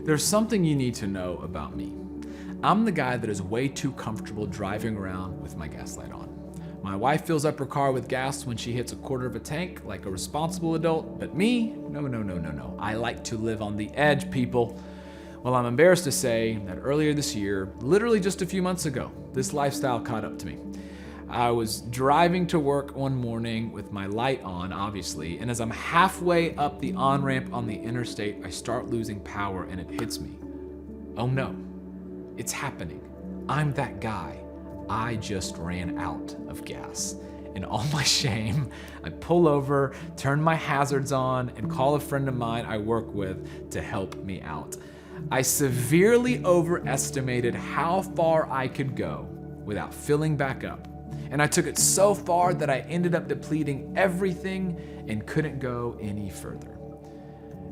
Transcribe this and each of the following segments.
There's something you need to know about me. I'm the guy that is way too comfortable driving around with my gas light on. My wife fills up her car with gas when she hits a quarter of a tank like a responsible adult, but me, no. I like to live on the edge, people. Well, I'm embarrassed to say that earlier this year, literally just a few months ago, this lifestyle caught up to me. I was driving to work one morning with my light on, obviously, and as I'm halfway up the on-ramp on the interstate, I start losing power and it hits me. Oh no, it's happening. I'm that guy. I just ran out of gas. In all my shame, I pull over, turn my hazards on, and call a friend of mine I work with to help me out. I severely overestimated how far I could go without filling back up. And I took it so far that I ended up depleting everything and couldn't go any further.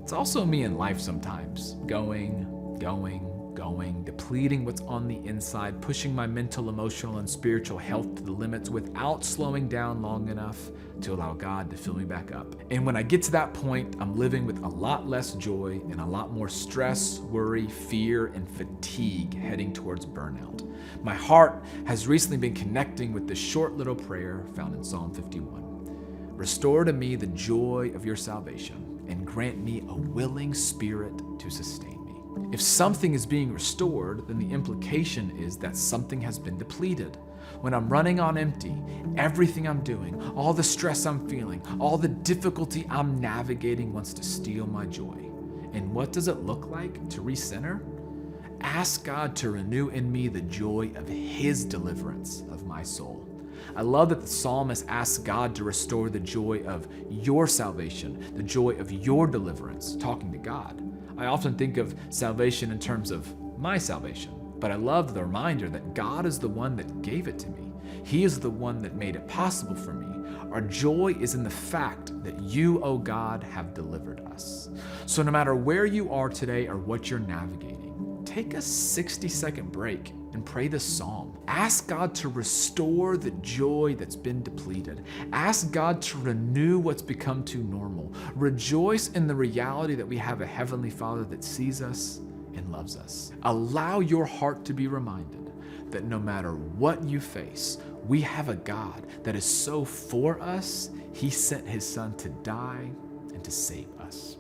It's also me in life sometimes, going, depleting what's on the inside, pushing my mental, emotional, and spiritual health to the limits without slowing down long enough to allow God to fill me back up. And when I get to that point, I'm living with a lot less joy and a lot more stress, worry, fear, and fatigue heading towards burnout. My heart has recently been connecting with this short little prayer found in Psalm 51. Restore to me the joy of your salvation and grant me a willing spirit to sustain. If something is being restored, then the implication is that something has been depleted. When I'm running on empty, everything I'm doing, all the stress I'm feeling, all the difficulty I'm navigating wants to steal my joy. And what does it look like to recenter? Ask God to renew in me the joy of His deliverance of my soul. I love that the psalmist asks God to restore the joy of your salvation, the joy of your deliverance, talking to God. I often think of salvation in terms of my salvation, but I love the reminder that God is the one that gave it to me. He is the one that made it possible for me. Our joy is in the fact that you, oh God, have delivered us. So no matter where you are today or what you're navigating, take a 60-second break and pray this psalm. Ask God to restore the joy that's been depleted. Ask God to renew what's become too normal. Rejoice in the reality that we have a Heavenly Father that sees us and loves us. Allow your heart to be reminded that no matter what you face, we have a God that is so for us, He sent His Son to die and to save us.